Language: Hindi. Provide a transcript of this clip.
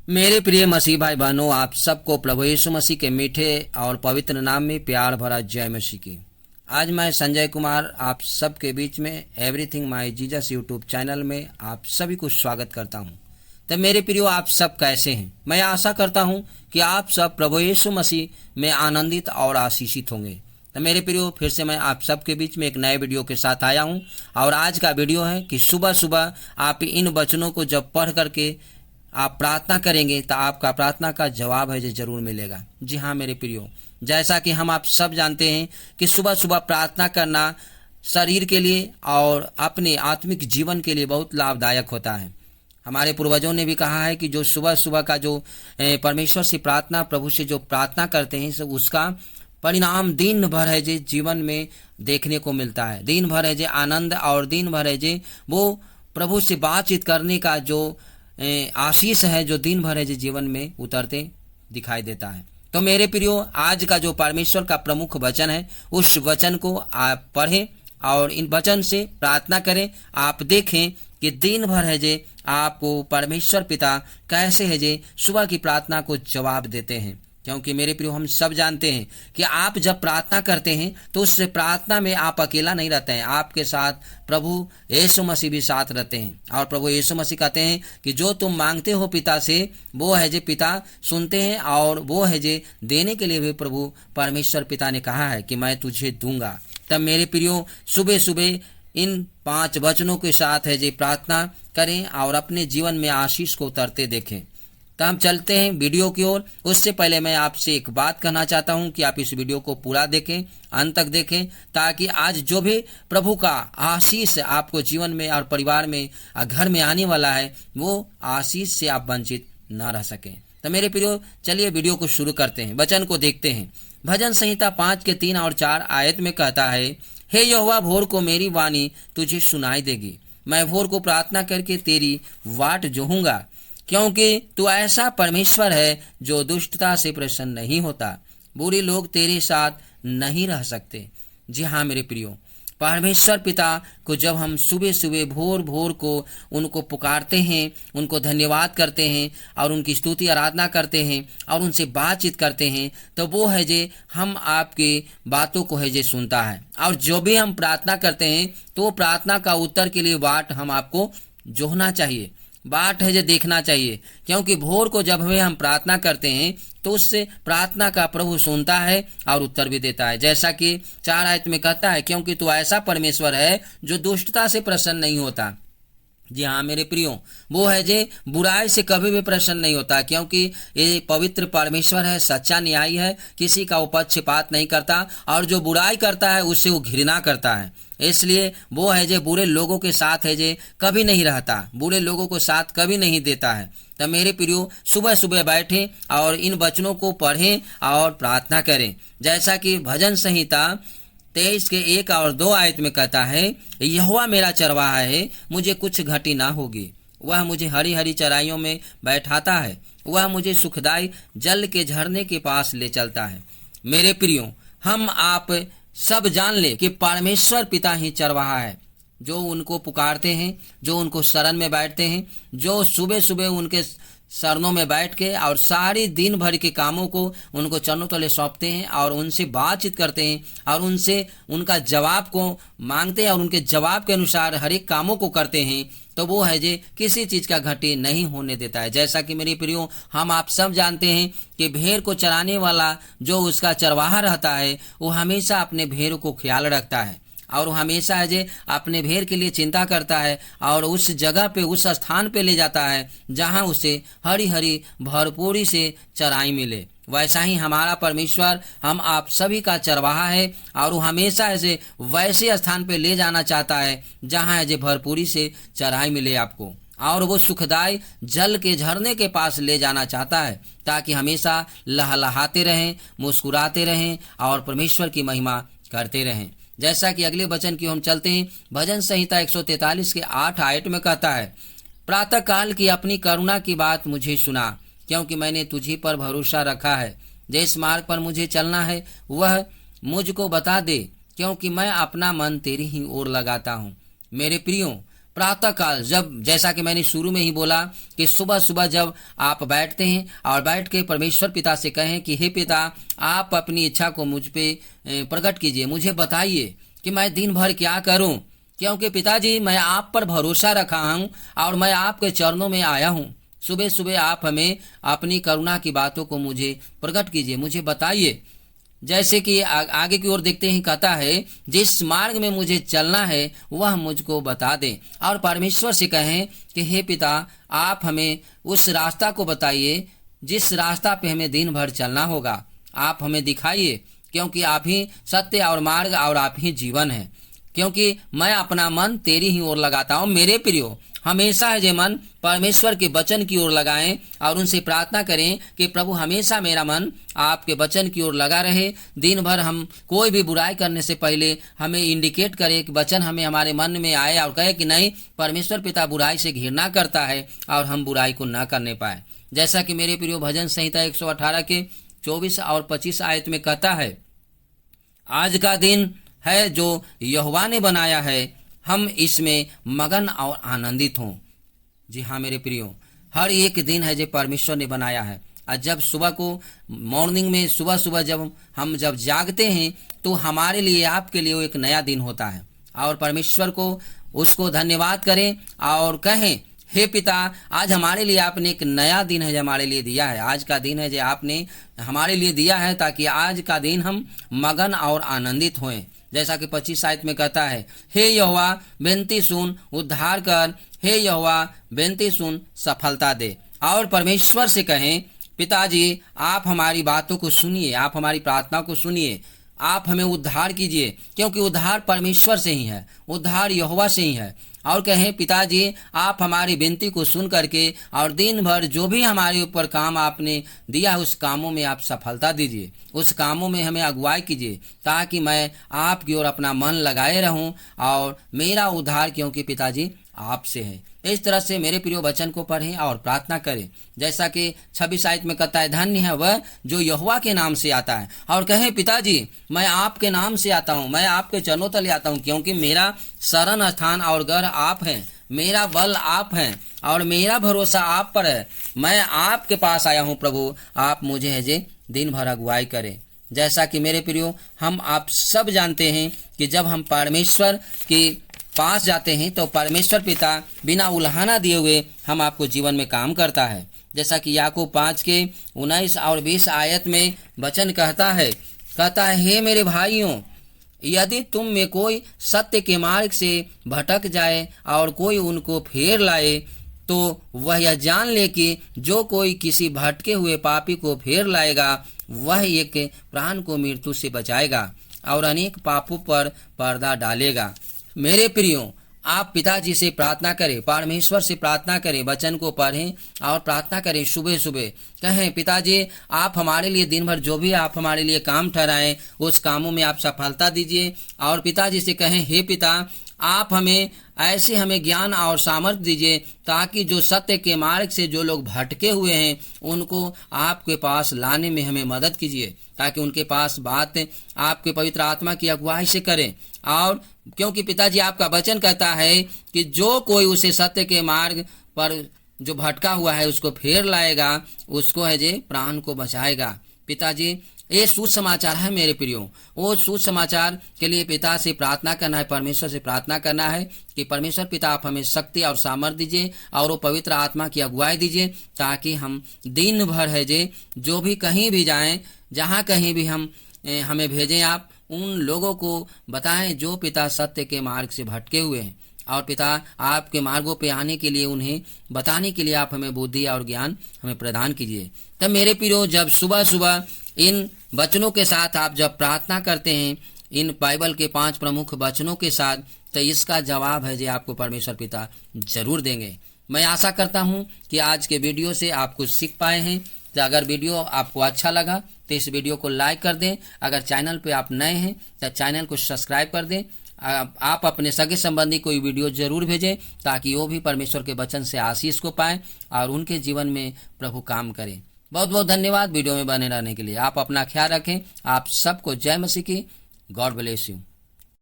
मेरे प्रिय मसीह भाई बहनों, आप सबको प्रभु यीशु मसीह के मीठे और पवित्र नाम में प्यार भरा जय मसीह की। आज मैं संजय कुमार आप सबके बीच में everything my Jesus YouTube channel में आप सभी को स्वागत करता हूं। तो मेरे प्रियो, आप सब कैसे हैं? मैं आशा करता हूं कि आप सब प्रभु यीशु मसीह में आनंदित और आशीषित होंगे। तो मेरे प्रियो, फिर से मैं आप सबके बीच में एक नए वीडियो के साथ आया हूं और आज का वीडियो है कि सुबह सुबह आप इन वचनों को जब पढ़ करके आप प्रार्थना करेंगे तो आपका प्रार्थना का जवाब है जो जरूर मिलेगा। जी हाँ मेरे प्रियो, जैसा कि हम आप सब जानते हैं कि सुबह सुबह प्रार्थना करना शरीर के लिए और अपने आत्मिक जीवन के लिए बहुत लाभदायक होता है। हमारे पूर्वजों ने भी कहा है कि जो सुबह सुबह का जो परमेश्वर से प्रार्थना, प्रभु से जो प्रार्थना करते हैं, सब उसका परिणाम दिन भर है जो जीवन में देखने को मिलता है। दिन भर है जो आनंद और दिन भर है जो वो प्रभु से बातचीत करने का जो आशीष है जो दिन भर है जो जीवन में उतरते दिखाई देता है। तो मेरे प्रियो, आज का जो परमेश्वर का प्रमुख वचन है उस वचन को आप पढ़ें और इन वचन से प्रार्थना करें। आप देखें कि दिन भर है जे आपको परमेश्वर पिता कैसे है जे सुबह की प्रार्थना को जवाब देते हैं। क्योंकि मेरे प्रियो, हम सब जानते हैं कि आप जब प्रार्थना करते हैं तो उस प्रार्थना में आप अकेला नहीं रहते हैं, आपके साथ प्रभु यीशु मसीह भी साथ रहते हैं। और प्रभु यीशु मसीह कहते हैं कि जो तुम मांगते हो पिता से, वो है जे पिता सुनते हैं और वो है जे देने के लिए भी प्रभु परमेश्वर पिता ने कहा है कि मैं तुझे दूंगा। तब मेरे प्रियो, सुबह सुबह इन 5 वचनों के साथ है जे प्रार्थना करें और अपने जीवन में आशीष को उतरते देखें। तो हम चलते हैं वीडियो की ओर। उससे पहले मैं आपसे एक बात कहना चाहता हूं कि आप इस वीडियो को पूरा देखें, अंत तक देखें, ताकि आज जो भी प्रभु का आशीष आपको जीवन में और परिवार में और घर में आने वाला है, वो आशीष से आप वंचित न रह सकें। तो मेरे प्रियो, चलिए वीडियो को शुरू करते हैं, वचन को देखते हैं। भजन संहिता 5 के 3 और 4 आयत में कहता है, हे यहोवा, भोर को मेरी वाणी तुझे सुनाई देगी, मैं भोर को प्रार्थना करके तेरी वाट जोहूंगा, क्योंकि तू ऐसा परमेश्वर है जो दुष्टता से प्रसन्न नहीं होता, बुरे लोग तेरे साथ नहीं रह सकते। जी हाँ मेरे प्रियो, परमेश्वर पिता को जब हम सुबह सुबह भोर भोर को उनको पुकारते हैं, उनको धन्यवाद करते हैं और उनकी स्तुति आराधना करते हैं और उनसे बातचीत करते हैं, तो वो है जे हम आपकी बातों को है जे सुनता है। और जो भी हम प्रार्थना करते हैं तो प्रार्थना का उत्तर के लिए बाट हम आपको जोहना चाहिए, बाट है जो देखना चाहिए। क्योंकि भोर को जब हमें हम प्रार्थना करते हैं तो उससे प्रार्थना का प्रभु सुनता है और उत्तर भी देता है। जैसा कि 4 आयत में कहता है, क्योंकि तू ऐसा परमेश्वर है जो दुष्टता से प्रसन्न नहीं होता। जी हाँ मेरे प्रियो, वो है जे बुराई से कभी भी प्रसन्न नहीं होता, क्योंकि ये पवित्र परमेश्वर है, सच्चा न्यायी है, किसी का वो पक्षपात नहीं करता और जो बुराई करता है उससे वो घृणा करता है। इसलिए वो है जे बुरे लोगों के साथ है जे कभी नहीं रहता, बुरे लोगों को साथ कभी नहीं देता है। तो मेरे प्रियो, सुबह सुबह बैठें और इन वचनों को पढ़ें और प्रार्थना करें। जैसा कि भजन संहिता 23 के 1 और 2 आयत में कहता है, यहोवा मेरा चरवाहा है, मुझे कुछ घटी ना होगी, वह मुझे हरी हरी चराइयों में बैठाता है, वह मुझे सुखदाई जल के झरने के पास ले चलता है। मेरे प्रियो, हम आप सब जान ले कि परमेश्वर पिता ही चरवाहा है, जो उनको पुकारते हैं, जो उनको शरण में बैठते हैं, जो सुबह सुबह उनके शरणों में बैठ के और सारी दिन भर के कामों को उनको चरणों तले सौंपते हैं और उनसे बातचीत करते हैं और उनसे उनका जवाब को मांगते हैं और उनके जवाब के अनुसार हर एक कामों को करते हैं, तो वो है जे किसी चीज का घटी नहीं होने देता है। जैसा कि मेरे प्रियो, हम आप सब जानते हैं कि भेड़ को चराने वाला जो उसका चरवाहा रहता है, वो हमेशा अपने भेड़ को ख्याल रखता है और हमेशा है जे अपने भेड़ के लिए चिंता करता है और उस जगह पे, उस स्थान पे ले जाता है जहां उसे हरी हरी भरपूरी से चराई मिले। वैसा ही हमारा परमेश्वर हम आप सभी का चरवाहा है और वो हमेशा ऐसे वैसे स्थान पे ले जाना चाहता है जहां है जे भरपूरी से चराई मिले आपको, और वो सुखदाई जल के झरने के पास ले जाना चाहता है, ताकि हमेशा लहलहाते रहें, मुस्कुराते रहें और परमेश्वर की महिमा करते रहें। जैसा कि अगले वचन की हम चलते हैं, भजन संहिता 143 के 8 आयत में कहता है, प्रातः काल की अपनी करुणा की बात मुझे सुना, क्योंकि मैंने तुझी पर भरोसा रखा है, जिस मार्ग पर मुझे चलना है वह मुझको बता दे, क्योंकि मैं अपना मन तेरी ही ओर लगाता हूँ। मेरे प्रियो, प्रातः काल, जब जैसा कि मैंने शुरू में ही बोला कि सुबह सुबह जब आप बैठते हैं और बैठ के परमेश्वर पिता से कहें कि हे पिता, आप अपनी इच्छा को मुझ पे प्रकट कीजिए, मुझे बताइए कि मैं दिन भर क्या करूं, क्योंकि पिताजी मैं आप पर भरोसा रखा हूं और मैं आपके चरणों में आया हूं। सुबह सुबह आप हमें अपनी करुणा की बातों को मुझे प्रकट कीजिए, मुझे बताइए। जैसे कि आगे की ओर देखते ही कहता है, जिस मार्ग में मुझे चलना है वह मुझको बता दें। और परमेश्वर से कहें कि हे पिता, आप हमें उस रास्ता को बताइए जिस रास्ता पे हमें दिन भर चलना होगा। आप हमें दिखाइए, क्योंकि आप ही सत्य और मार्ग और आप ही जीवन है। क्योंकि मैं अपना मन तेरी ही ओर लगाता हूँ। मेरे प्रियो, हमेशा है जे मन परमेश्वर के वचन की ओर लगाएं और उनसे प्रार्थना करें कि प्रभु हमेशा मेरा मन आपके वचन की ओर लगा रहे। दिन भर हम कोई भी बुराई करने से पहले हमें इंडिकेट करे कि वचन हमें हमारे मन में आए और कहे कि नहीं, परमेश्वर पिता बुराई से घृणा करता है और हम बुराई को न करने पाए। जैसा कि मेरे प्रियो भजन संहिता 118 के 24 और 25 आयत में कहता है, आज का दिन है जो यहोवा ने बनाया है, हम इसमें मगन और आनंदित हों। जी हाँ मेरे प्रियो, हर एक दिन है जो परमेश्वर ने बनाया है। और जब सुबह को मॉर्निंग में सुबह सुबह जब हम जागते हैं तो हमारे लिए, आपके लिए वो एक नया दिन होता है। और परमेश्वर को उसको धन्यवाद करें और कहें, हे पिता, आज हमारे लिए आपने एक नया दिन है जो हमारे लिए दिया है। आज का दिन है जो आपने हमारे लिए दिया है, ताकि आज का दिन हम मगन और आनंदित होएं। जैसा कि 25 आयत में कहता है, हे यहोवा विनती सुन, उद्धार कर, हे यहोवा विनती सुन, सफलता दे। और परमेश्वर से कहें, पिताजी आप हमारी बातों को सुनिए, आप हमारी प्रार्थना को सुनिए, आप हमें उद्धार कीजिए, क्योंकि उद्धार परमेश्वर से ही है, उद्धार यहोवा से ही है। और कहें, पिताजी आप हमारी विनती को सुन करके और दिन भर जो भी हमारे ऊपर काम आपने दिया है उस कामों में आप सफलता दीजिए, उस कामों में हमें अगुवाई कीजिए, ताकि मैं आपकी ओर अपना मन लगाए रहूं और मेरा उद्धार, क्योंकि पिताजी आपसे है। इस तरह से मेरे प्रिय वचन को पढ़ें और प्रार्थना करें। जैसा कि 26 आयत में कहता है, धन्य है वह जो यहोवा के नाम से आता है। और कहें, पिताजी मैं आपके नाम से आता हूँ, मैं आपके चरणों तले आता हूँ, क्योंकि मेरा शरण स्थान और घर आप हैं, मेरा बल आप हैं और मेरा भरोसा आप पर है। मैं आपके पास आया हूँ प्रभु, आप मुझे है जे दिन भर अगुवाई करें। जैसा कि मेरे प्रियो, हम आप सब जानते हैं कि जब हम परमेश्वर के पास जाते हैं तो परमेश्वर पिता बिना उल्हाना दिए हुए हम आपको जीवन में काम करता है। जैसा कि याकूब 5 के 19 और 20 आयत में वचन कहता है, हे मेरे भाइयों, यदि तुम में कोई सत्य के मार्ग से भटक जाए और कोई उनको फेर लाए, तो वह यह जान ले कि जो कोई किसी भटके हुए पापी को फेर लाएगा वह एक प्राण को मृत्यु से बचाएगा और अनेक पापों पर पर्दा डालेगा। मेरे प्रियो, आप पिताजी से प्रार्थना करें, परमेश्वर से प्रार्थना करें, वचन को पढ़ें और प्रार्थना करें। सुबह सुबह कहें, पिताजी आप हमारे लिए दिन भर जो भी आप हमारे लिए काम ठहराएं उस कामों में आप सफलता दीजिए। और पिताजी से कहें, हे पिता आप हमें ऐसे हमें ज्ञान और सामर्थ्य दीजिए, ताकि जो सत्य के मार्ग से जो लोग भटके हुए हैं उनको आपके पास लाने में हमें मदद कीजिए, ताकि उनके पास बात आपके पवित्र आत्मा की अगुवाई से करें। और क्योंकि पिताजी आपका वचन कहता है कि जो कोई उसे सत्य के मार्ग पर जो भटका हुआ है उसको फेर लाएगा, उसको है जे प्राण को बचाएगा। पिताजी ये सुसमाचार है मेरे प्रियो, वो सुसमाचार के लिए पिता से प्रार्थना करना है, परमेश्वर से प्रार्थना करना है कि परमेश्वर पिता आप हमें शक्ति और सामर्थ्य दीजिए और वो पवित्र आत्मा की अगुवाई दीजिए, ताकि हम दिन भर है जे जो भी कहीं भी जाएं, जहां कहीं भी हमें भेजें, आप उन लोगों को बताएं जो पिता सत्य के मार्ग से भटके हुए हैं। और पिता आपके मार्गों पे आने के लिए उन्हें बताने के लिए आप हमें बुद्धि और ज्ञान हमें प्रदान कीजिए। तब मेरे प्रियो, जब सुबह सुबह इन वचनों के साथ आप जब प्रार्थना करते हैं, इन बाइबल के 5 प्रमुख वचनों के साथ, तो इसका जवाब है जो आपको परमेश्वर पिता जरूर देंगे। मैं आशा करता हूं कि आज के वीडियो से आप कुछ सीख पाए हैं। तो अगर वीडियो आपको अच्छा लगा तो इस वीडियो को लाइक कर दें। अगर चैनल पे आप नए हैं तो चैनल को सब्सक्राइब कर दें। आप अपने सगे संबंधी कोई वीडियो जरूर भेजें, ताकि वो भी परमेश्वर के वचन से आशीष को पाएं और उनके जीवन में प्रभु काम करें। बहुत बहुत धन्यवाद वीडियो में बने रहने के लिए। आप अपना ख्याल रखें। आप सबको जय मसीह की। God bless you.